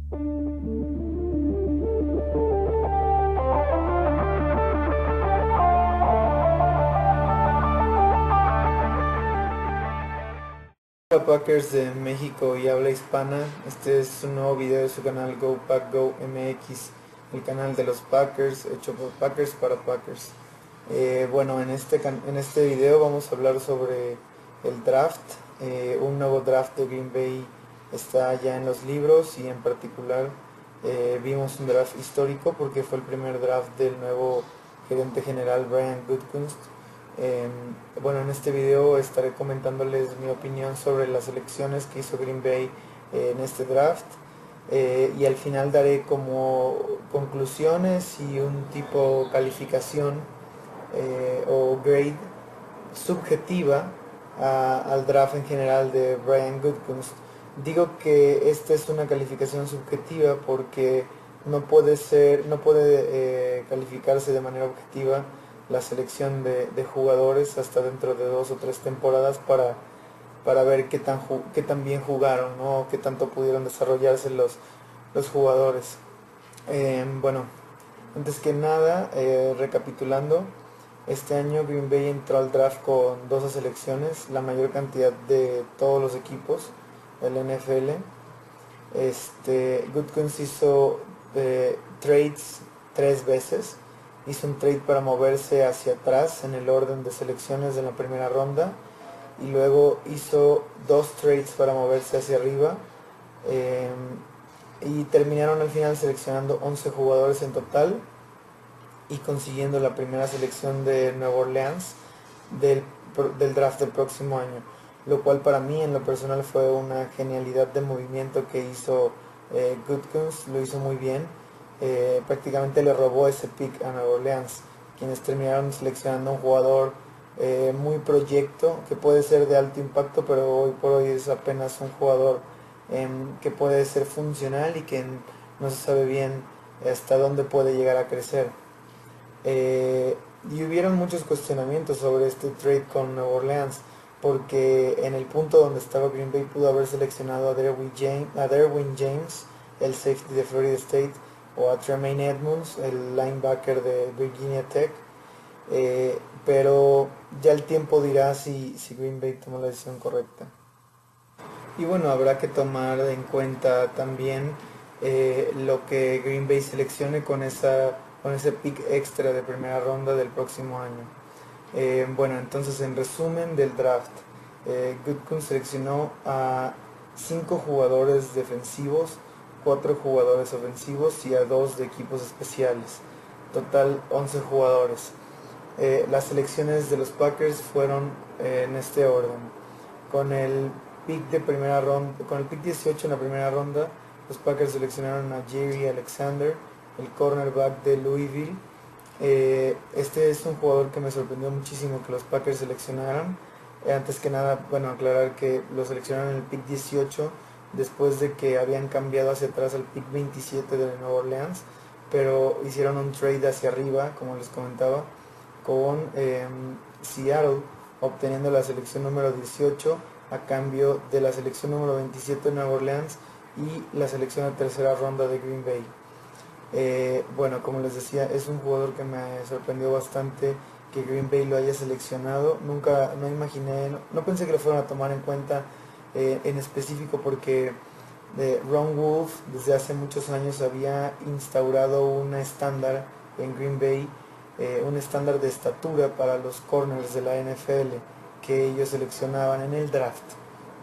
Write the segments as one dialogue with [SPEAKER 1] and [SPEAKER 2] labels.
[SPEAKER 1] Hola Packers de México y habla hispana, este es un nuevo video de su canal Go Pack Go MX, el canal de los Packers, hecho por Packers para Packers. Bueno, en este video vamos a hablar sobre el draft. Un nuevo draft de Green Bay está ya en los libros y en particular vimos un draft histórico porque fue el primer draft del nuevo gerente general Brian Gutekunst. Bueno, en este video estaré comentándoles mi opinión sobre las elecciones que hizo Green Bay en este draft, y al final daré como conclusiones y un tipo calificación o grade subjetiva al draft en general de Brian Gutekunst. Digo que esta es una calificación subjetiva porque no puede calificarse de manera objetiva la selección de jugadores hasta dentro de 2 o 3 temporadas para ver qué tan bien jugaron, ¿no? Qué tanto pudieron desarrollarse los jugadores. Bueno, antes que nada, recapitulando, este año Green Bay entró al draft con 12 selecciones, la mayor cantidad de todos los equipos del NFL. Gutekunst hizo trades 3 veces. Hizo un trade para moverse hacia atrás en el orden de selecciones de la primera ronda y luego hizo 2 trades para moverse hacia arriba, eh, y terminaron al final seleccionando 11 jugadores en total y consiguiendo la primera selección de Nueva Orleans del, del draft del próximo año, lo cual para mí en lo personal fue una genialidad de movimiento que hizo Gutekunst. Lo hizo muy bien. Prácticamente le robó ese pick a Nueva Orleans, quienes terminaron seleccionando un jugador muy proyecto, que puede ser de alto impacto, pero hoy por hoy es apenas un jugador que puede ser funcional y que no se sabe bien hasta dónde puede llegar a crecer. Y hubieron muchos cuestionamientos sobre este trade con Nueva Orleans, porque en el punto donde estaba Green Bay pudo haber seleccionado a Derwin James, el safety de Florida State, o a Tremaine Edmunds, el linebacker de Virginia Tech, pero ya el tiempo dirá si Green Bay tomó la decisión correcta. Y bueno, habrá que tomar en cuenta también lo que Green Bay seleccione con ese pick extra de primera ronda del próximo año. Bueno, entonces en resumen del draft, Gutekunst seleccionó a 5 jugadores defensivos, 4 jugadores ofensivos y a 2 de equipos especiales. Total 11 jugadores. Las selecciones de los Packers fueron en este orden. Con el pick de primera ronda, con el pick 18 en la primera ronda, los Packers seleccionaron a Jerry Alexander, el cornerback de Louisville. Este es un jugador que me sorprendió muchísimo que los Packers seleccionaran. Antes que nada, bueno, aclarar que lo seleccionaron en el pick 18 después de que habían cambiado hacia atrás al pick 27 de Nueva Orleans, pero hicieron un trade hacia arriba, como les comentaba, con Seattle, obteniendo la selección número 18 a cambio de la selección número 27 de Nueva Orleans y la selección de tercera ronda de Green Bay. Bueno, como les decía, es un jugador que me sorprendió bastante que Green Bay lo haya seleccionado. No imaginé, no pensé que lo fueran a tomar en cuenta en específico porque Ron Wolf desde hace muchos años había instaurado un estándar en Green Bay, un estándar de estatura para los corners de la NFL que ellos seleccionaban en el draft.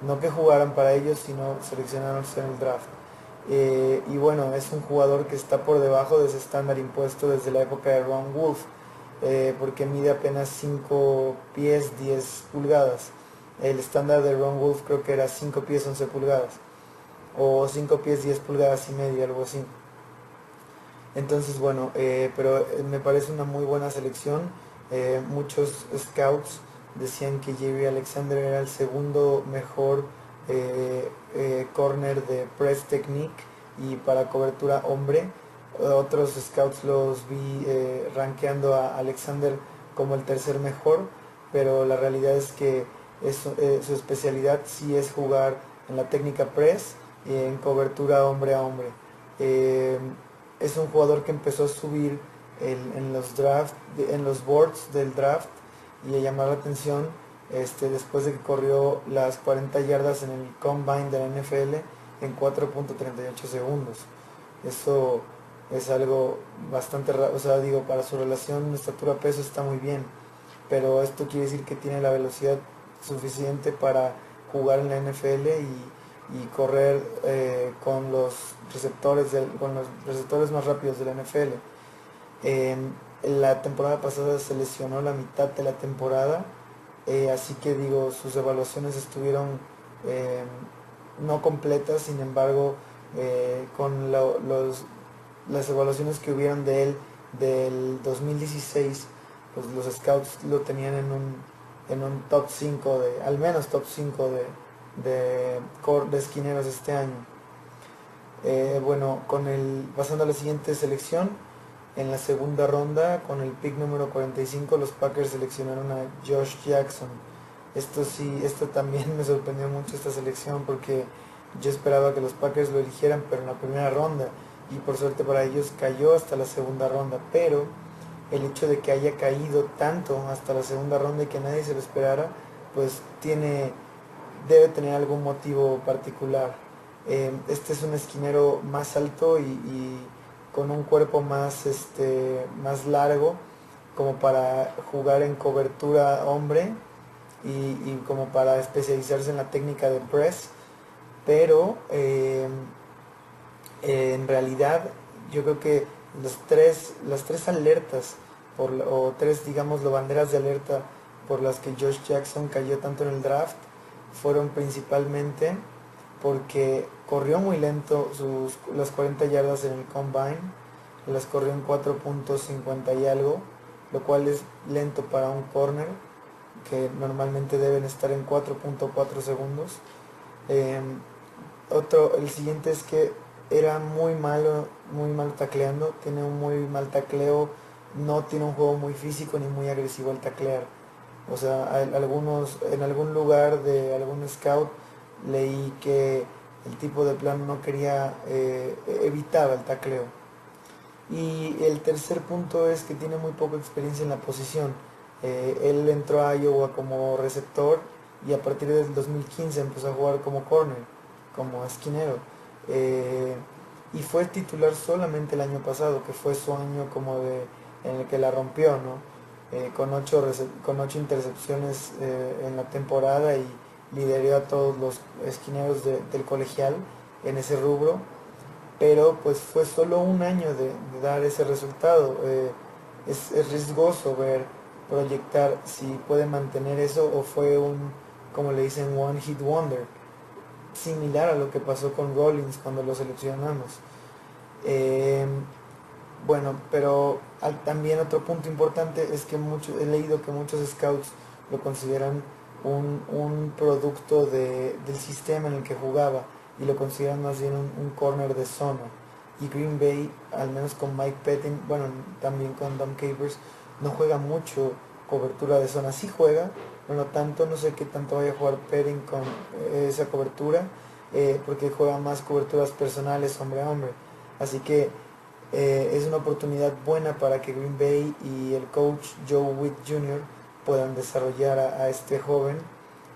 [SPEAKER 1] No que jugaran para ellos, sino seleccionaron en el draft. Y bueno, es un jugador que está por debajo de ese estándar impuesto desde la época de Ron Wolf, porque mide apenas 5 pies 10 pulgadas. El estándar de Ron Wolf creo que era 5 pies 11 pulgadas, o 5 pies 10 pulgadas y media, algo así. Entonces bueno, pero me parece una muy buena selección. Muchos scouts decían que Jerry Alexander era el segundo mejor corner de press technique y para cobertura hombre. Otros scouts los vi rankeando a Alexander como el tercer mejor, pero la realidad es que su especialidad sí es jugar en la técnica press y en cobertura hombre a hombre. Eh, es un jugador que empezó a subir en los boards del draft y a llamar la atención después de que corrió las 40 yardas en el combine de la NFL en 4.38 segundos. Eso es algo bastante raro, o sea, digo, para su relación estatura-peso está muy bien, pero esto quiere decir que tiene la velocidad suficiente para jugar en la NFL y correr con los receptores más rápidos de la NFL. La temporada pasada se lesionó la mitad de la temporada, así que digo, sus evaluaciones estuvieron eh, no completas, sin embargo, las evaluaciones que hubieron de él del 2016, pues los scouts lo tenían en un top 5 al menos top 5 de esquineros este año. Bueno, pasando a la siguiente selección, en la segunda ronda, con el pick número 45, los Packers seleccionaron a Josh Jackson. Esto también me sorprendió mucho esta selección porque yo esperaba que los Packers lo eligieran, pero en la primera ronda, y por suerte para ellos cayó hasta la segunda ronda, pero el hecho de que haya caído tanto hasta la segunda ronda y que nadie se lo esperara, pues debe tener algún motivo particular. Este es un esquinero más alto y con un cuerpo más largo, como para jugar en cobertura hombre y como para especializarse en la técnica de press, pero en realidad yo creo que las tres alertas o tres, digámoslo, banderas de alerta por las que Josh Jackson cayó tanto en el draft fueron principalmente porque corrió muy lento las 40 yardas en el combine, las corrió en 4.50 y algo, lo cual es lento para un corner, que normalmente deben estar en 4.4 segundos. Eh, el siguiente es que era muy mal tacleando, tiene un muy mal tacleo, no tiene un juego muy físico ni muy agresivo al taclear. O sea, en algún lugar de algún scout leí que el tipo de plano no quería, evitaba el tacleo. Y el tercer punto es que tiene muy poca experiencia en la posición. Él entró a Iowa como receptor y a partir del 2015 empezó a jugar como corner, como esquinero. Y fue titular solamente el año pasado, que fue su año en el que la rompió, ¿no? Con 8 intercepciones en la temporada y lideró a todos los esquineros del colegial en ese rubro, pero pues fue solo un año de dar ese resultado. Es riesgoso proyectar si puede mantener eso o fue como le dicen, one hit wonder, similar a lo que pasó con Rollins cuando lo seleccionamos. Eh, bueno, pero también otro punto importante es que he leído que muchos scouts lo consideran un producto del sistema en el que jugaba y lo consideran más bien un corner de zona. Y Green Bay, al menos con Mike Pettin, bueno, también con Dom Capers, no juega mucho cobertura de zona. Sí juega, pero no tanto, no sé qué tanto vaya a jugar Pettin con esa cobertura, porque juega más coberturas personales hombre a hombre. Así que es una oportunidad buena para que Green Bay y el coach Joe Witt Jr. puedan desarrollar a este joven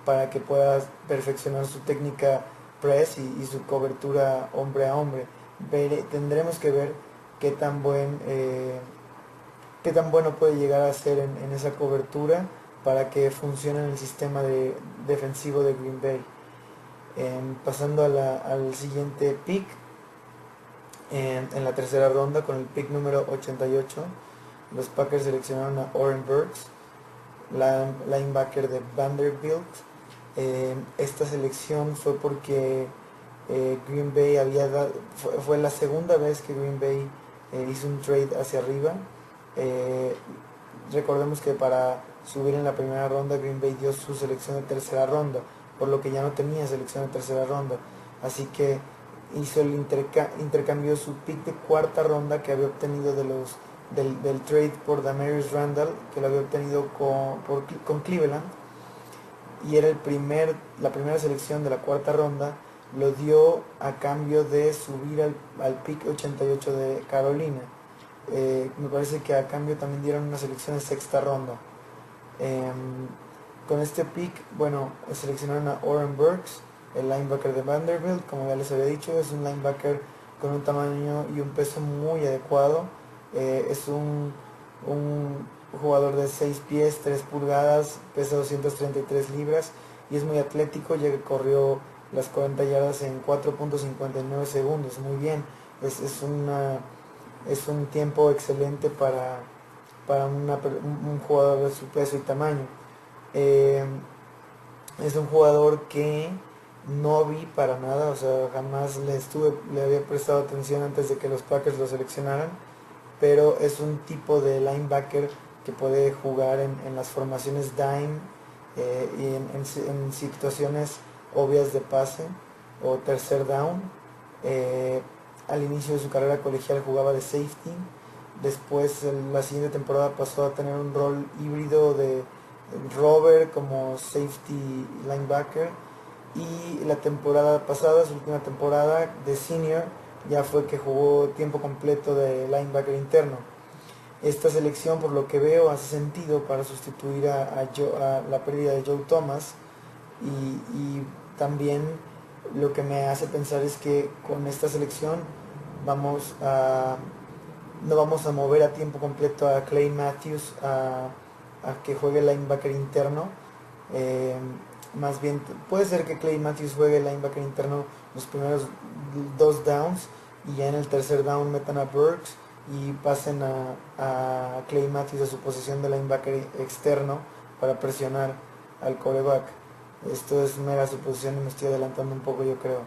[SPEAKER 1] para que pueda perfeccionar su técnica press y su cobertura hombre a hombre. Tendremos que ver qué tan bueno puede llegar a ser en esa cobertura para que funcione en el sistema defensivo de Green Bay. Pasando al siguiente pick, en la tercera ronda, con el pick número 88, los Packers seleccionaron a Oren Burks, linebacker de Vanderbilt. Esta selección fue porque Green Bay fue la segunda vez que Green Bay hizo un trade hacia arriba. Recordemos que para subir en la primera ronda Green Bay dio su selección de tercera ronda, por lo que ya no tenía selección de tercera ronda, así que hizo intercambió su pick de cuarta ronda que había obtenido del trade por Damarius Randall, que lo había obtenido con Cleveland, y era la primera selección de la cuarta ronda, lo dio a cambio de subir al pick 88 de Carolina. Me parece que a cambio también dieron una selección de sexta ronda. Con este pick, bueno, seleccionaron a Oren Burks, el linebacker de Vanderbilt. Como ya les había dicho, es un linebacker con un tamaño y un peso muy adecuado. Es un jugador de 6 pies, 3 pulgadas, pesa 233 libras y es muy atlético, ya que corrió las 40 yardas en 4.59 segundos. Muy bien, es un tiempo excelente para un jugador de su peso y tamaño. Es un jugador que no vi para nada, o sea, jamás le había prestado atención antes de que los Packers lo seleccionaran, pero es un tipo de linebacker que puede jugar en las formaciones dime y en situaciones obvias de pase o tercer down. Al inicio de su carrera colegial jugaba de safety, después la siguiente temporada pasó a tener un rol híbrido de rover como safety linebacker, y la temporada pasada, su última temporada de senior, ya fue que jugó tiempo completo de linebacker interno. Esta selección, por lo que veo, hace sentido para sustituir a la pérdida de Joe Thomas, y también lo que me hace pensar es que con esta selección no vamos a mover a tiempo completo a Clay Matthews a que juegue linebacker interno. Más bien puede ser que Clay Matthews juegue linebacker interno los primeros 2 downs, y ya en el tercer down metan a Burks y pasen a Clay Matthews a su posición de linebacker externo para presionar al quarterback. Esto es mera suposición y me estoy adelantando un poco, yo creo.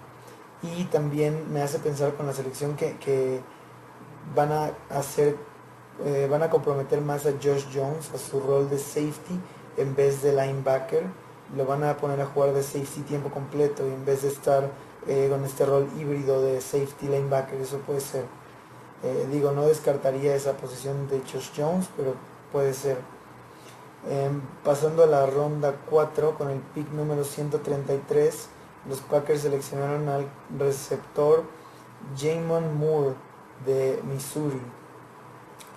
[SPEAKER 1] Y también me hace pensar con la selección que van a hacer van a comprometer más a Josh Jones a su rol de safety en vez de linebacker. Lo van a poner a jugar de safety tiempo completo, y en vez de estar con este rol híbrido de safety linebacker. Eso puede ser. No descartaría esa posición de Josh Jones, pero puede ser. Pasando a la ronda 4, con el pick número 133, los Packers seleccionaron al receptor Jamon Moore de Missouri.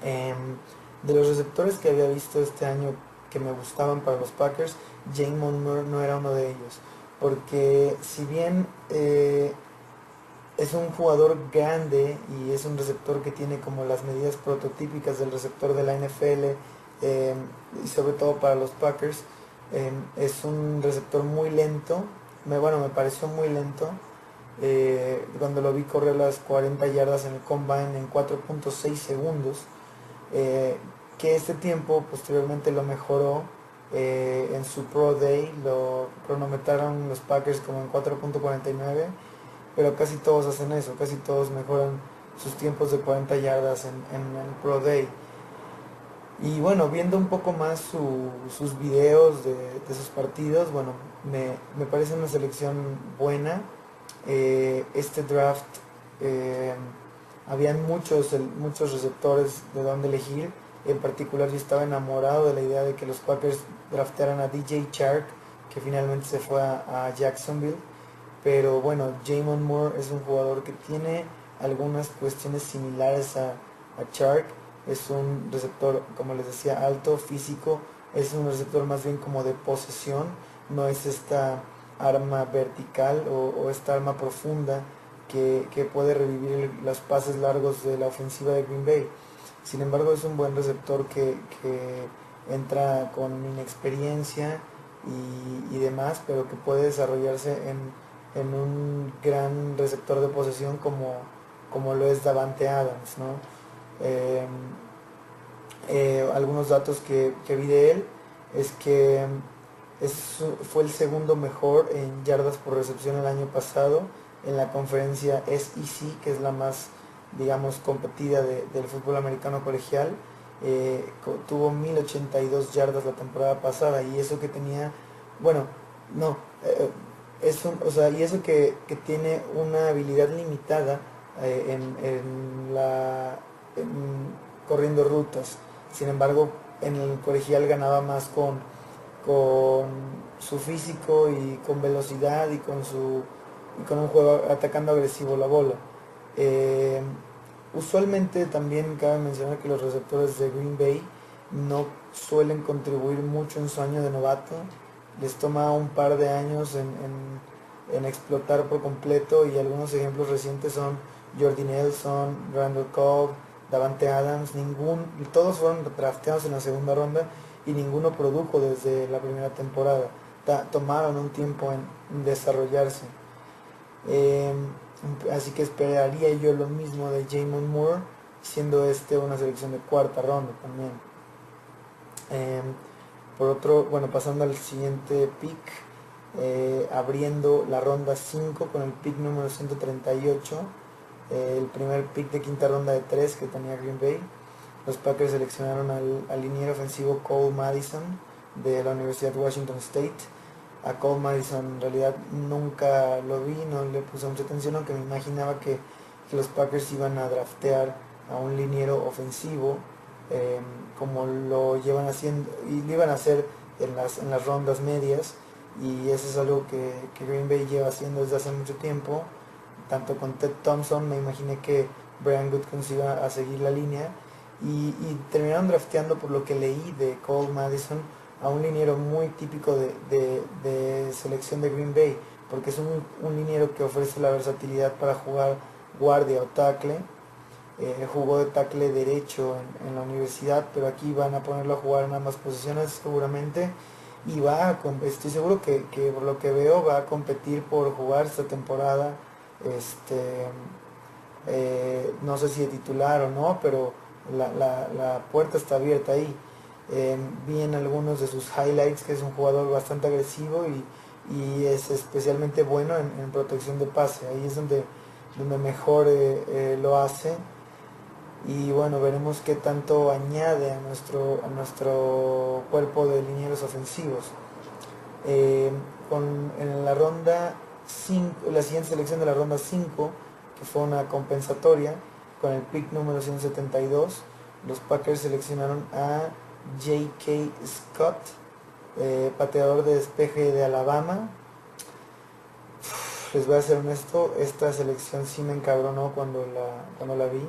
[SPEAKER 1] De los receptores que había visto este año que me gustaban para los Packers, Jamon Moore no era uno de ellos, porque si bien es un jugador grande y es un receptor que tiene como las medidas prototípicas del receptor de la NFL, y sobre todo para los Packers, es un receptor muy lento. Me pareció muy lento. Cuando lo vi correr las 40 yardas en el combine en 4.6 segundos, que este tiempo posteriormente lo mejoró en su Pro Day. Lo cronometraron los Packers como en 4.49, pero casi todos hacen eso, casi todos mejoran sus tiempos de 40 yardas en el Pro Day. Y bueno, viendo un poco más sus videos de sus partidos, me parece una selección buena. Este draft, habían muchos receptores de donde elegir. En particular, yo estaba enamorado de la idea de que los Packers draftearan a DJ Chark, que finalmente se fue a Jacksonville. Pero bueno, Jamon Moore es un jugador que tiene algunas cuestiones similares a Chark. Es un receptor, como les decía, alto, físico. Es un receptor más bien como de posesión. No es esta arma vertical o esta arma profunda que puede revivir los pases largos de la ofensiva de Green Bay. Sin embargo, es un buen receptor que entra con inexperiencia y demás, pero que puede desarrollarse en un gran receptor de posesión como lo es Davante Adams, ¿no? Algunos datos que vi de él es que fue el segundo mejor en yardas por recepción el año pasado en la conferencia SEC, que es la más, digamos, competida del fútbol americano colegial. Tuvo 1082 yardas la temporada pasada, y eso que tenía, y eso que tiene una habilidad limitada corriendo rutas. Sin embargo, en el colegial ganaba más con su físico y con velocidad y con y con un juego atacando agresivo la bola. Eh, Usualmente también cabe mencionar que los receptores de Green Bay no suelen contribuir mucho en su año de novato. Les toma un par de años en explotar por completo, y algunos ejemplos recientes son Jordy Nelson, Randall Cobb, Davante Adams. Todos fueron drafteados en la segunda ronda y ninguno produjo desde la primera temporada. Tomaron un tiempo en desarrollarse. Eh, Así que esperaría yo lo mismo de Jamon Moore, siendo una selección de cuarta ronda también. Por otro, bueno, pasando al siguiente pick, abriendo la ronda 5 con el pick número 138, el primer pick de quinta ronda de 3 que tenía Green Bay. Los Packers seleccionaron al liniero ofensivo Cole Madison de la Universidad de Washington State. A Cole Madison en realidad nunca lo vi, no le puse mucha atención, aunque me imaginaba que los Packers iban a draftear a un liniero ofensivo, como lo llevan haciendo y lo iban a hacer en las rondas medias, y eso es algo que Green Bay lleva haciendo desde hace mucho tiempo. Tanto con Ted Thompson me imaginé que Brian Gutekunst iba a seguir la línea, y terminaron drafteando, por lo que leí de Cole Madison, a un liniero muy típico de selección de Green Bay, porque es un liniero que ofrece la versatilidad para jugar guardia o tackle. Jugó de tackle derecho en la universidad, pero aquí van a ponerlo a jugar en ambas posiciones seguramente, y estoy seguro que por lo que veo va a competir por jugar esta temporada. No sé si de titular o no, pero la puerta está abierta ahí. Vi en algunos de sus highlights que es un jugador bastante agresivo, y es especialmente bueno en protección de pase. Ahí es donde mejor lo hace. Y bueno, veremos qué tanto añade a nuestro cuerpo de linieros ofensivos. En la ronda 5, la siguiente selección de la ronda 5, que fue una compensatoria, con el pick número 172, los Packers seleccionaron a J.K. Scott, pateador de despeje de Alabama. Les voy a ser honesto, esta selección sí me encabronó cuando la vi.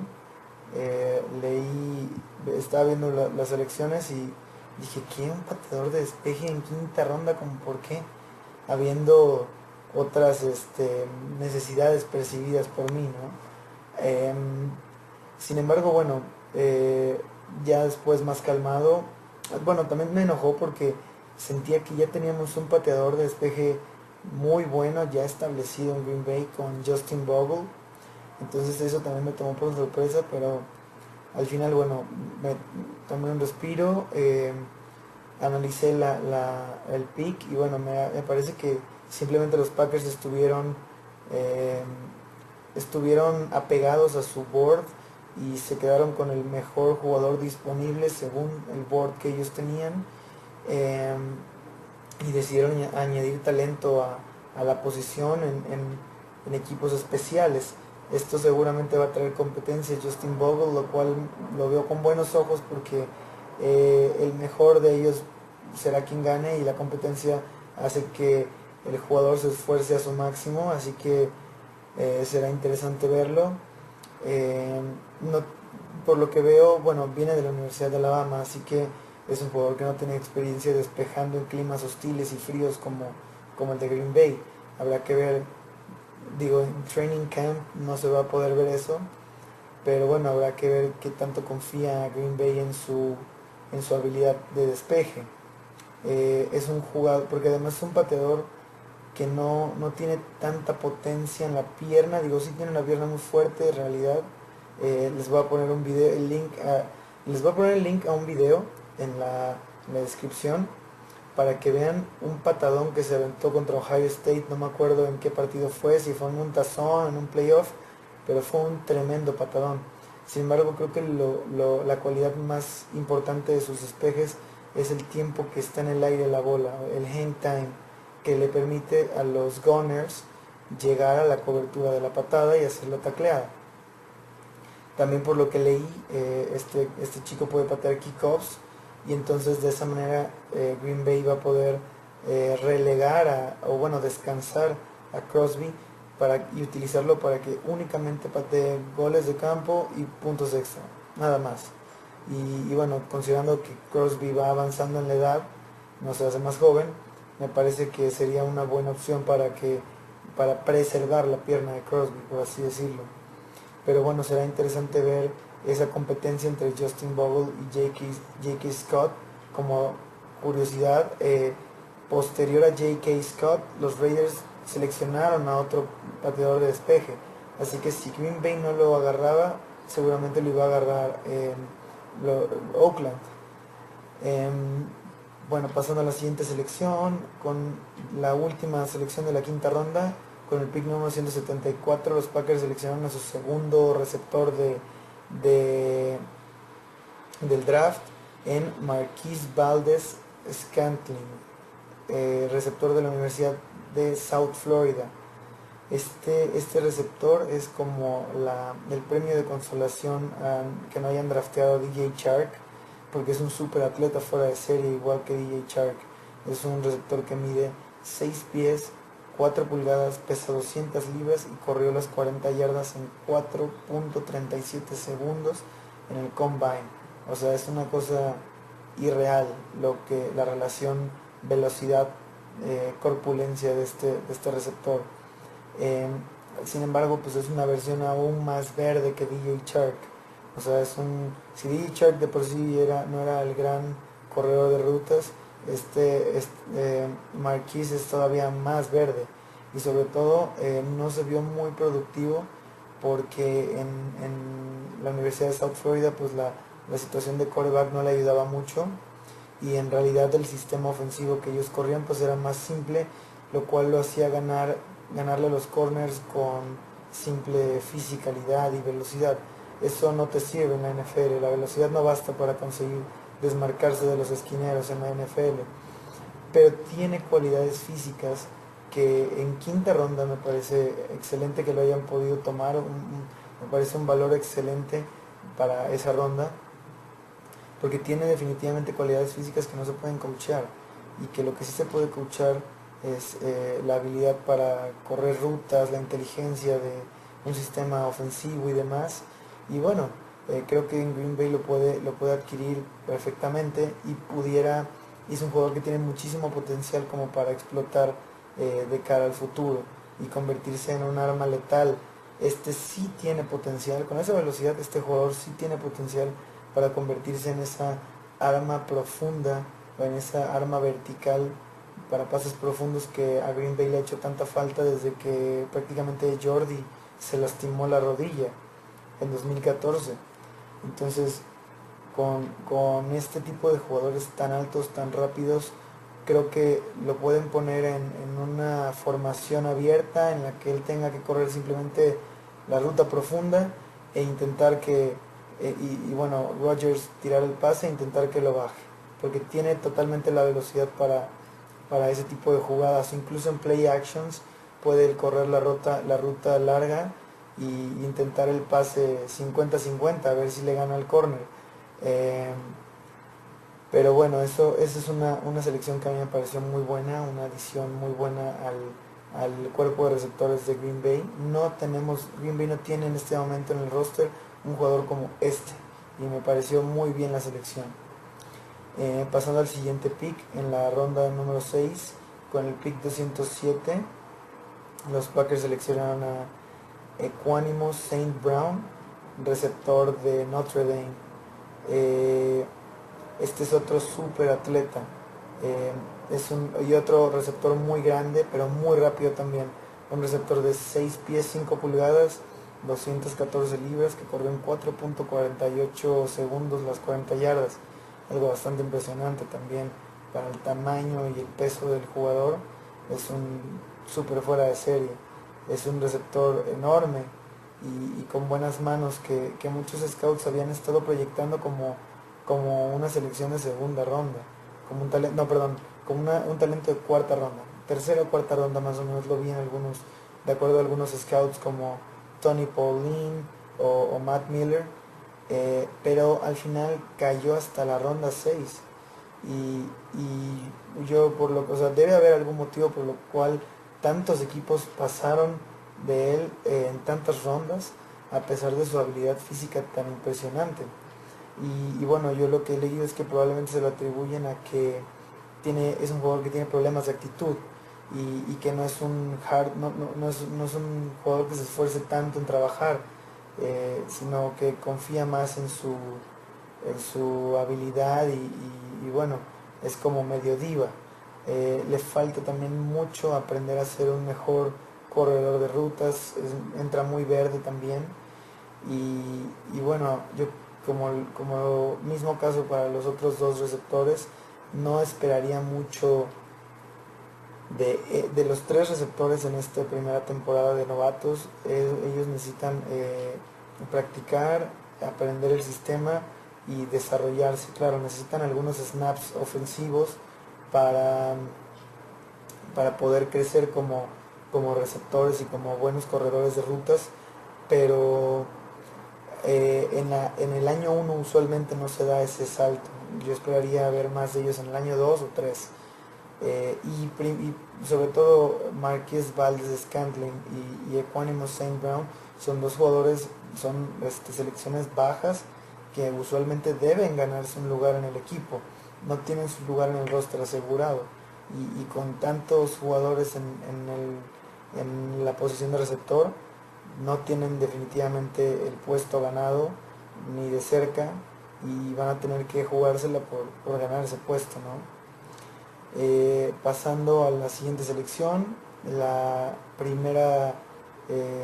[SPEAKER 1] Estaba viendo las selecciones y dije, ¿qué? ¿Un pateador de despeje en quinta ronda? ¿Cómo por qué? Habiendo otras necesidades percibidas por mí, ¿no? Sin embargo, bueno, ya después más calmado, bueno, también me enojó porque sentía que ya teníamos un pateador de despeje muy bueno ya establecido en Green Bay con Justin Bogle. Entonces eso también me tomó por sorpresa, pero al final, bueno, me tomé un respiro, analicé el pick, y bueno, me parece que simplemente los Packers estuvieron apegados a su board y se quedaron con el mejor jugador disponible según el board que ellos tenían, y decidieron añadir talento a la posición en equipos especiales. Esto seguramente va a traer competencia a Justin Bogle, lo cual lo veo con buenos ojos, porque el mejor de ellos será quien gane, y la competencia hace que el jugador se esfuerce a su máximo, así que será interesante verlo. No, por lo que veo, bueno, viene de la Universidad de Alabama, así que es un jugador que no tiene experiencia despejando en climas hostiles y fríos como el de Green Bay. Habrá que ver, digo, en training camp no se va a poder ver eso, pero bueno, habrá que ver qué tanto confía Green Bay en su habilidad de despeje. Es un jugador, porque además es un pateador que no tiene tanta potencia en la pierna, digo, sí tiene una pierna muy fuerte en realidad. Les voy a poner les voy a poner el link a un video en la descripción, para que vean un patadón que se aventó contra Ohio State. No me acuerdo en qué partido fue, si fue en un tazón, en un playoff, pero fue un tremendo patadón. Sin embargo, creo que la cualidad más importante de sus despejes es el tiempo que está en el aire la bola, el hang time, que le permite a los gunners llegar a la cobertura de la patada y hacer la tacleada. También, por lo que leí, este chico puede patear kickoffs, y entonces de esa manera Green Bay va a poder relegar o bueno, descansar a Crosby y utilizarlo para que únicamente patee goles de campo y puntos extra, nada más. Y bueno, considerando que Crosby va avanzando en la edad, no se hace más joven, me parece que sería una buena opción para preservar la pierna de Crosby, por así decirlo. Pero bueno, será interesante ver esa competencia entre Justin Bogle y J.K. Scott. Como curiosidad, posterior a J.K. Scott, los Raiders seleccionaron a otro pateador de despeje. Así que si Green Bay no lo agarraba, seguramente lo iba a agarrar Oakland. Bueno, pasando a la siguiente selección, con la última selección de la quinta ronda, con el pick número 174, los Packers seleccionaron a su segundo receptor del draft en Marquise Valdez Scantling, receptor de la Universidad de South Florida. Este receptor es como el premio de consolación que no hayan drafteado a DJ Chark, porque es un super atleta fuera de serie, igual que DJ Chark. Es un receptor que mide 6 pies, 4 pulgadas, pesa 200 libras y corrió las 40 yardas en 4.37 segundos en el combine. O sea, es una cosa irreal la relación velocidad corpulencia de este receptor. Sin embargo, pues es una versión aún más verde que DJ Chark. O sea, si DJ Chark de por sí no era el gran corredor de rutas, Marquise es todavía más verde. Y sobre todo no se vio muy productivo porque en la Universidad de South Florida pues la situación de quarterback no le ayudaba mucho, y en realidad el sistema ofensivo que ellos corrían pues era más simple, lo cual lo hacía ganarle a los corners con simple fisicalidad y velocidad. Eso no te sirve en la NFL, la velocidad no basta para conseguir desmarcarse de los esquineros en la NFL, pero tiene cualidades físicas que en quinta ronda me parece excelente que lo hayan podido tomar, me parece un valor excelente para esa ronda, porque tiene definitivamente cualidades físicas que no se pueden coachear, y que lo que sí se puede coachar es la habilidad para correr rutas, la inteligencia de un sistema ofensivo y demás. Y bueno, creo que en Green Bay lo puede adquirir perfectamente, y es un jugador que tiene muchísimo potencial como para explotar de cara al futuro y convertirse en un arma letal. Sí tiene potencial, con esa velocidad este jugador sí tiene potencial para convertirse en esa arma profunda o en esa arma vertical para pases profundos que a Green Bay le ha hecho tanta falta desde que prácticamente Jordi se lastimó la rodilla en 2014. Entonces, con este tipo de jugadores tan altos, tan rápidos, creo que lo pueden poner en una formación abierta en la que él tenga que correr simplemente la ruta profunda e intentar bueno, Rodgers tirar el pase e intentar que lo baje, porque tiene totalmente la velocidad para ese tipo de jugadas. Incluso en play actions puede correr la ruta larga y intentar el pase 50-50 a ver si le gana el corner. Pero bueno, esa es una selección que a mí me pareció muy buena, una adición muy buena al cuerpo de receptores de Green Bay. Green Bay no tiene en este momento en el roster un jugador como y me pareció muy bien la selección. Pasando al siguiente pick, en la ronda número 6, con el pick 207, los Packers seleccionaron a Equanimous St. Brown, receptor de Notre Dame. Este es otro super atleta, y otro receptor muy grande pero muy rápido también, un receptor de 6 pies 5 pulgadas, 214 libras, que corrió en 4.48 segundos las 40 yardas, algo bastante impresionante también para el tamaño y el peso del jugador. Es un super fuera de serie, es un receptor enorme y con buenas manos que muchos scouts habían estado proyectando como una selección de segunda ronda, como un talento, no, perdón, como un talento de cuarta ronda, tercera o cuarta ronda más o menos, lo vi de acuerdo a algunos scouts como Tony Pauline o Matt Miller, pero al final cayó hasta la ronda 6, y yo o sea, debe haber algún motivo por lo cual tantos equipos pasaron de él en tantas rondas, a pesar de su habilidad física tan impresionante. Y bueno, yo lo que he leído es que probablemente se lo atribuyen a que es un jugador que tiene problemas de actitud y que no es un no es un jugador que se esfuerce tanto en trabajar, sino que confía más en su habilidad y bueno, es como medio diva. Le falta también mucho aprender a ser un mejor corredor de rutas, entra muy verde también y bueno, yo como mismo caso para los otros dos receptores, no esperaría mucho de los tres receptores en esta primera temporada de novatos. Ellos necesitan practicar, aprender el sistema y desarrollarse. Claro, necesitan algunos snaps ofensivos para, para poder crecer como receptores y como buenos corredores de rutas, pero en el año 1 usualmente no se da ese salto. Yo esperaría ver más de ellos en el año 2 o 3. Y sobre todo Marquez Valdes-Scantling y Equanimous Saint Brown son dos jugadores, son selecciones bajas que usualmente deben ganarse un lugar en el equipo, no tienen su lugar en el roster asegurado y con tantos jugadores en la posición de receptor no tienen definitivamente el puesto ganado ni de cerca y van a tener que jugársela por ganar ese puesto, ¿no? Pasando a la siguiente selección, la primera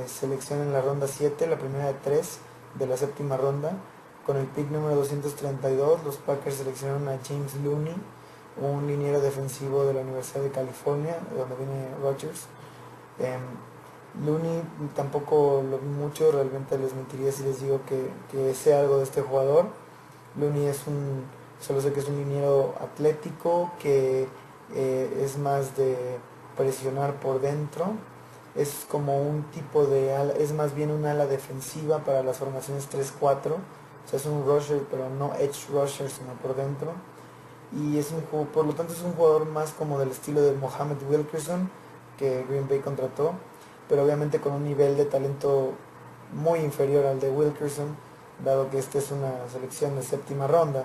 [SPEAKER 1] selección en la ronda 7, la primera de 3 de la séptima ronda, con el pick número 232, los Packers seleccionaron a James Looney, un liniero defensivo de la Universidad de California, de donde viene Rodgers. Looney tampoco lo vi mucho, realmente les mentiría si les digo que sé algo de este jugador. Looney solo sé que es un liniero atlético, que es más de presionar por dentro, es como un tipo de ala, es más bien un ala defensiva para las formaciones 3-4, o sea es un rusher pero no edge rusher sino por dentro, y por lo tanto es un jugador más como del estilo de Mohamed Wilkerson que Green Bay contrató, pero obviamente con un nivel de talento muy inferior al de Wilkerson, dado que esta es una selección de séptima ronda.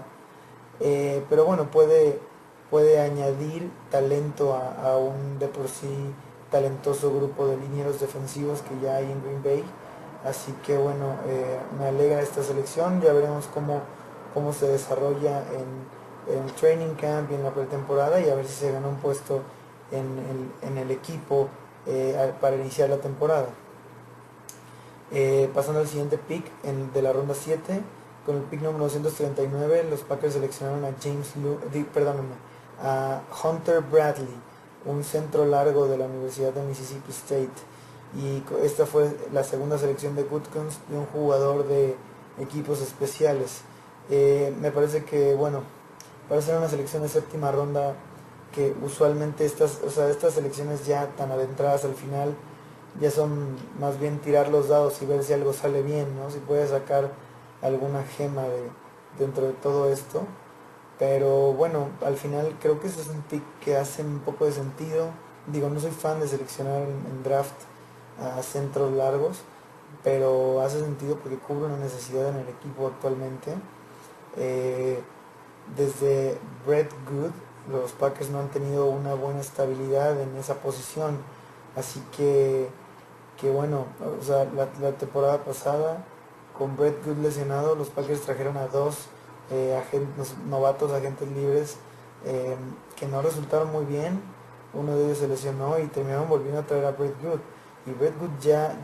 [SPEAKER 1] Pero bueno, puede añadir talento a un de por sí talentoso grupo de linieros defensivos que ya hay en Green Bay. Así que bueno, me alegra esta selección, ya veremos cómo se desarrolla en el training camp y en la pretemporada y a ver si se gana un puesto en el equipo para iniciar la temporada. Pasando al siguiente pick de la ronda 7, con el pick número 239, los Packers seleccionaron a Hunter Bradley, un centro largo de la Universidad de Mississippi State. Y esta fue la segunda selección de Gutkins, de un jugador de equipos especiales. Me parece que, bueno, para ser una selección de séptima ronda, que usualmente estas selecciones ya tan adentradas al final, ya son más bien tirar los dados y ver si algo sale bien, ¿no? Si puedes sacar alguna gema dentro de todo esto. Pero bueno, al final creo que ese es un pick que hace un poco de sentido. Digo, no soy fan de seleccionar en draft a centros largos, pero hace sentido porque cubre una necesidad en el equipo actualmente. Desde Brett Good, los Packers no han tenido una buena estabilidad en esa posición, así que bueno, o sea, la temporada pasada con Brett Good lesionado, los Packers trajeron a dos novatos agentes libres que no resultaron muy bien. Uno de ellos se lesionó y terminaron volviendo a traer a Brett Good. Y Brett Good ya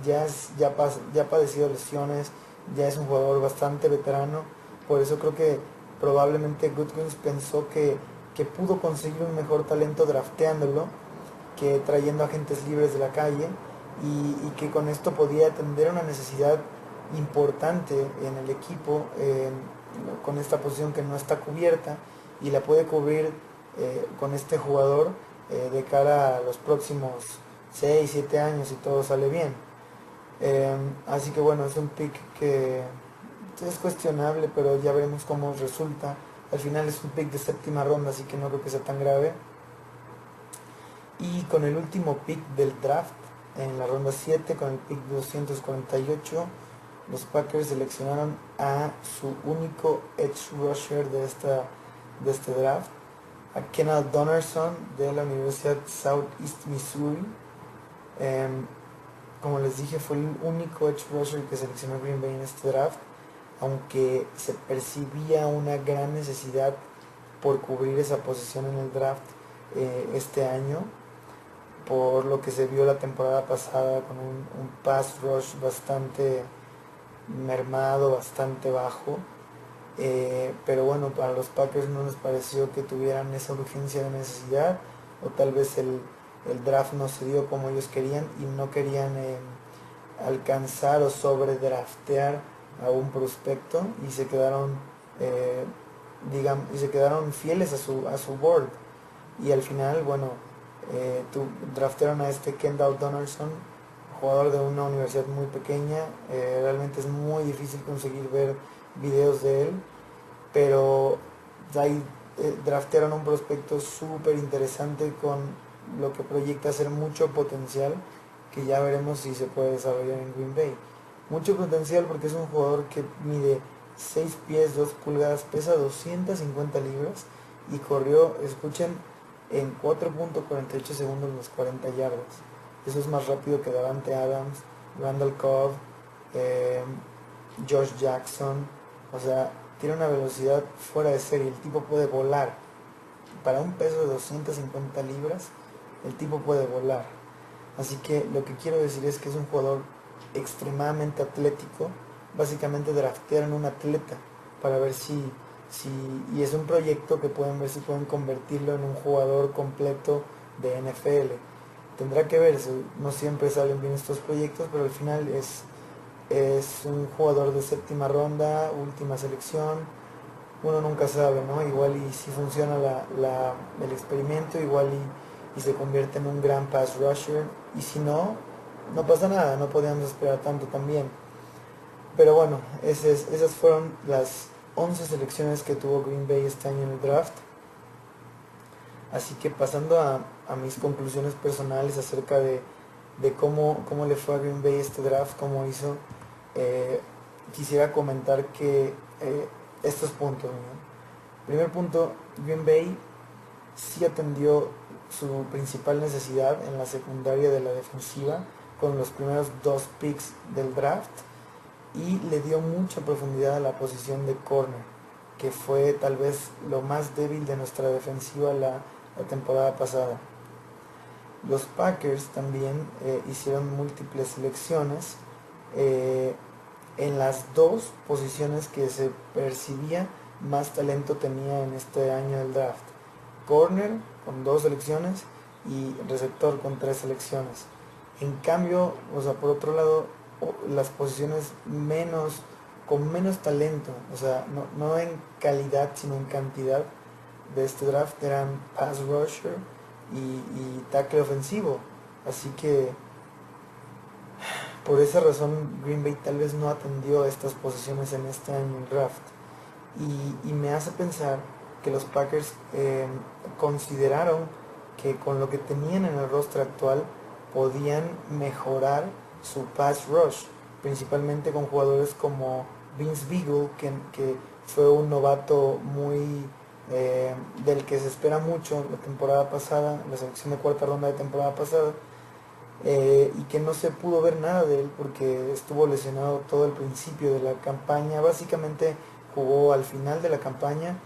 [SPEAKER 1] ha padecido lesiones, ya es un jugador bastante veterano. Por eso creo que probablemente Goodkins pensó que pudo conseguir un mejor talento drafteándolo que trayendo agentes libres de la calle y que con esto podía atender una necesidad importante en el equipo con esta posición que no está cubierta y la puede cubrir con este jugador de cara a los próximos 6, 7 años si todo sale bien. Así que bueno, es un pick que es cuestionable, pero ya veremos cómo resulta. Al final es un pick de séptima ronda, así que no creo que sea tan grave. Y con el último pick del draft, en la ronda 7 con el pick 248, los Packers seleccionaron a su único edge rusher de este draft, a Kendall Donnerson de la Universidad Southeast Missouri. Como les dije, fue el único edge rusher que seleccionó Green Bay en este draft, aunque se percibía una gran necesidad por cubrir esa posición en el draft este año, por lo que se vio la temporada pasada con un pass rush bastante mermado, bastante bajo. Pero bueno, para los Packers no les pareció que tuvieran esa urgencia de necesidad, o tal vez el draft no se dio como ellos querían y no querían alcanzar o sobre draftear a un prospecto, y se quedaron fieles a su board, y al final, bueno, draftearon a este Kendall Donnerson, jugador de una universidad muy pequeña. Realmente es muy difícil conseguir ver videos de él, pero ahí draftearon un prospecto súper interesante con lo que proyecta ser mucho potencial, que ya veremos si se puede desarrollar en Green Bay. Mucho potencial porque es un jugador que mide 6 pies 2 pulgadas, pesa 250 libras y corrió, escuchen, en 4.48 segundos los 40 yardas. Eso es más rápido que Davante Adams, Randall Cobb, Josh Jackson. O sea, tiene una velocidad fuera de serie. El tipo puede volar. Para un peso de 250 libras, el tipo puede volar. Así que lo que quiero decir es que es un jugador extremadamente atlético. Básicamente draftearon un atleta para ver y es un proyecto que pueden ver si pueden convertirlo en un jugador completo de NFL. Tendrá que verse, no siempre salen bien estos proyectos, pero al final es un jugador de séptima ronda, última selección. Uno nunca sabe, ¿no? Igual y si funciona el experimento, igual y se convierte en un gran pass rusher, y si no, no pasa nada, no podíamos esperar tanto también. Pero bueno, esas fueron las 11 selecciones que tuvo Green Bay este año en el draft. Así que pasando a mis conclusiones personales acerca de cómo le fue a Green Bay este draft, cómo hizo, quisiera comentar que estos puntos, ¿no? Primer punto, Green Bay sí atendió su principal necesidad en la secundaria de la defensiva con los primeros 2 picks del draft, y le dio mucha profundidad a la posición de corner, que fue tal vez lo más débil de nuestra defensiva la temporada pasada. Los Packers también hicieron múltiples selecciones en las 2 posiciones que se percibía más talento tenía en este año del draft: corner con 2 selecciones y receptor con 3 selecciones. En cambio, o sea, por otro lado, las posiciones con menos talento, o sea, no en calidad sino en cantidad de este draft, eran pass rusher y tackle ofensivo. Así que por esa razón Green Bay tal vez no atendió estas posiciones en este año en draft, y me hace pensar que los Packers consideraron que con lo que tenían en el roster actual podían mejorar su pass rush, principalmente con jugadores como Vince Beagle, que fue un novato muy del que se espera mucho la temporada pasada, la selección de 4ª ronda de temporada pasada, y que no se pudo ver nada de él porque estuvo lesionado todo el principio de la campaña. Básicamente jugó al final de la campaña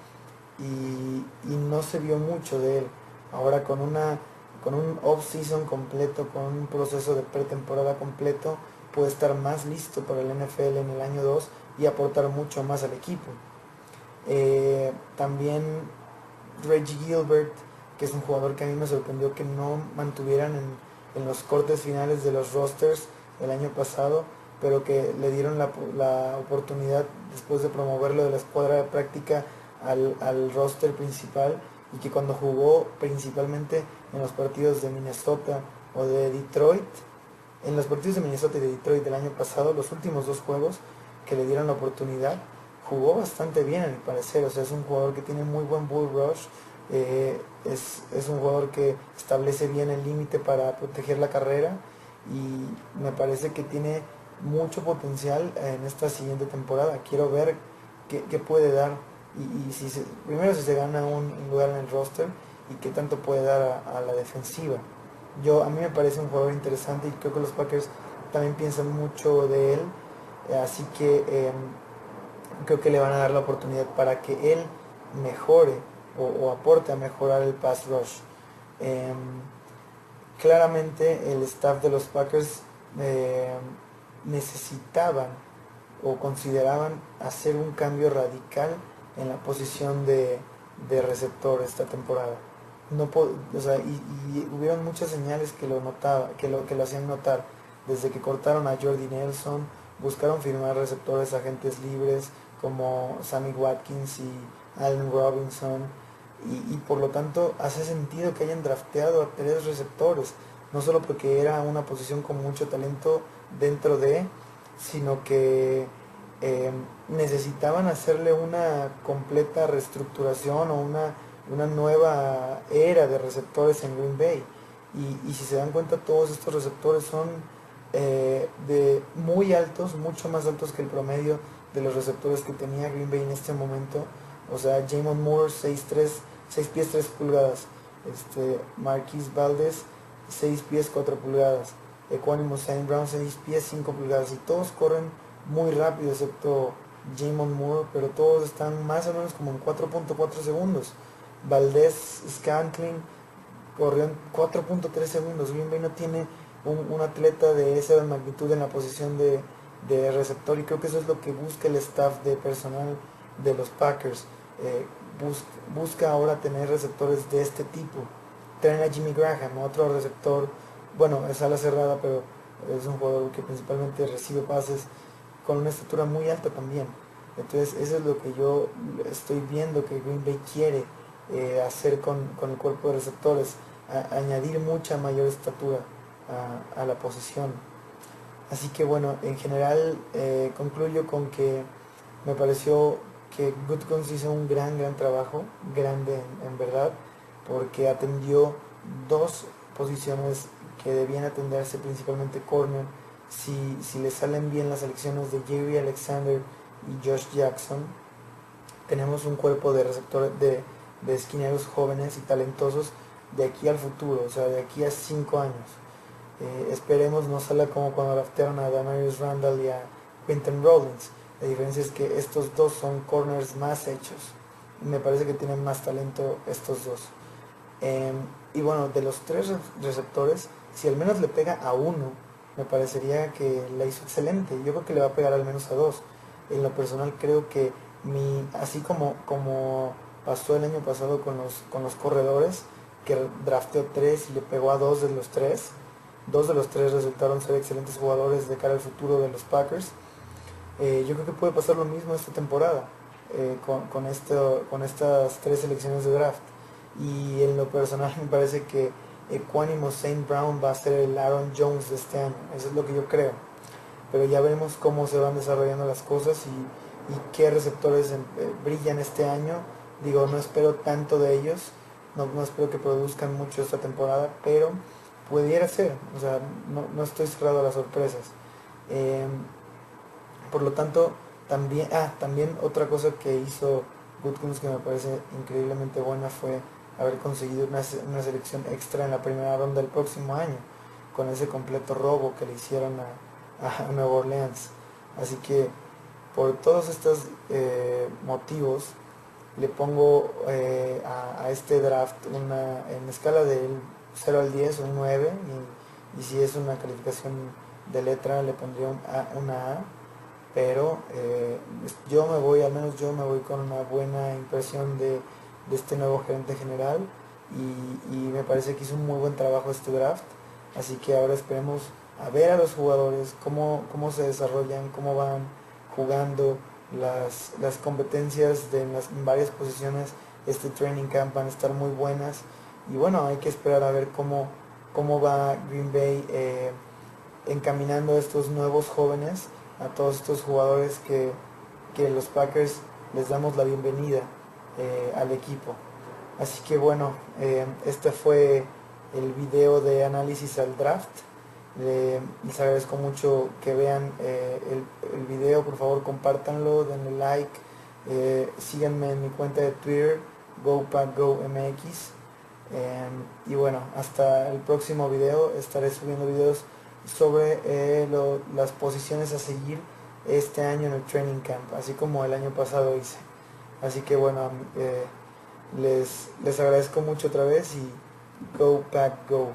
[SPEAKER 1] y no se vio mucho de él. Ahora con un off-season completo, con un proceso de pretemporada completo, puede estar más listo para el NFL en el año 2 y aportar mucho más al equipo. También Reggie Gilbert, que es un jugador que a mí me sorprendió que no mantuvieran en los cortes finales de los rosters el año pasado, pero que le dieron la oportunidad después de promoverlo de la escuadra de práctica al roster principal, y que cuando jugó principalmente en los partidos de Minnesota o de Detroit, en los partidos de Minnesota y de Detroit del año pasado, los últimos 2 juegos que le dieron la oportunidad, jugó bastante bien a mi parecer. O sea, es un jugador que tiene muy buen bull rush, es un jugador que establece bien el límite para proteger la carrera, y me parece que tiene mucho potencial en esta siguiente temporada. Quiero ver qué puede dar y si primero si se gana un lugar en el roster y qué tanto puede dar a la defensiva. A mí me parece un jugador interesante y creo que los Packers también piensan mucho de él, así que creo que le van a dar la oportunidad para que él mejore o aporte a mejorar el pass rush. Em, Claramente el staff de los Packers necesitaban o consideraban hacer un cambio radical en la posición de receptor esta temporada. No o sea, y hubieron muchas señales que lo hacían notar. Desde que cortaron a Jordy Nelson, buscaron firmar receptores agentes libres como Sammy Watkins y Allen Robinson, y por lo tanto hace sentido que hayan drafteado a 3 receptores, no solo porque era una posición con mucho talento dentro de, sino que necesitaban hacerle una completa reestructuración o una nueva era de receptores en Green Bay. Y si se dan cuenta, todos estos receptores son de muy altos, mucho más altos que el promedio de los receptores que tenía Green Bay en este momento. O sea, Jamon Moore 6 pies 3 pulgadas, Marquise Valdez 6 pies 4 pulgadas, Equanimous St. Brown 6 pies 5 pulgadas, y todos corren muy rápido excepto Jamon Moore, pero todos están más o menos como en 4.4 segundos. Valdez Scantling corrió en 4.3 segundos. Green Bay no tiene un atleta de esa magnitud en la posición de receptor, y creo que eso es lo que busca el staff de personal de los Packers. Busca ahora tener receptores de este tipo. Traen a Jimmy Graham, otro receptor, bueno, es ala cerrada, pero es un jugador que principalmente recibe pases, con una estatura muy alta también. Entonces eso es lo que yo estoy viendo que Green Bay quiere hacer con el cuerpo de receptores, añadir mucha mayor estatura a la posición. Así que bueno, en general concluyo con que me pareció que Gutekunst hizo un gran trabajo, grande en verdad, porque atendió 2 posiciones que debían atenderse, principalmente corner. Si le salen bien las selecciones de Jerry Alexander y Josh Jackson, tenemos un cuerpo de receptores, de esquineros jóvenes y talentosos de aquí al futuro, o sea, de aquí a 5 años. Esperemos no salga como cuando draftearon a Damarius Randall y a Quinton Rollins. La diferencia es que estos dos son corners más hechos. Me parece que tienen más talento estos dos. Y bueno, de los 3 receptores, si al menos le pega a uno, me parecería que la hizo excelente. Yo creo que le va a pegar al menos a 2. En lo personal creo que así como pasó el año pasado con los corredores, que drafteó 3 y le pegó a 2 de los 3. 2 de los 3 resultaron ser excelentes jugadores de cara al futuro de los Packers. Yo creo que puede pasar lo mismo esta temporada con estas 3 selecciones de draft. Y en lo personal me parece que Equanimous St. Brown va a ser el Aaron Jones de este año. Eso es lo que yo creo. Pero ya veremos cómo se van desarrollando las cosas y qué receptores brillan este año. Digo, no espero tanto de ellos, no espero que produzcan mucho esta temporada, pero pudiera ser. O sea, no estoy cerrado a las sorpresas. Por lo tanto, también otra cosa que hizo Gutekunst que me parece increíblemente buena fue haber conseguido una selección extra en la primera ronda del próximo año, con ese completo robo que le hicieron a Nueva Orleans. Así que por todos estos motivos le pongo a este draft en escala del 0 al 10 un 9, y si es una calificación de letra le pondría una A, pero al menos yo me voy con una buena impresión de este nuevo gerente general, y me parece que hizo un muy buen trabajo este draft. Así que ahora esperemos a ver a los jugadores, cómo se desarrollan, cómo van jugando las competencias en varias posiciones. Este training camp van a estar muy buenas, y bueno, hay que esperar a ver cómo va Green Bay encaminando a estos nuevos jóvenes, a todos estos jugadores que los Packers les damos la bienvenida al equipo. Así que bueno, este fue el video de análisis al draft. Les agradezco mucho que vean el video, por favor compártanlo, denle like, síganme en mi cuenta de Twitter, GoPackGoMX. Y bueno, hasta el próximo video, estaré subiendo videos sobre las posiciones a seguir este año en el training camp, así como el año pasado hice. Así que bueno, les agradezco mucho otra vez y Go Pack Go.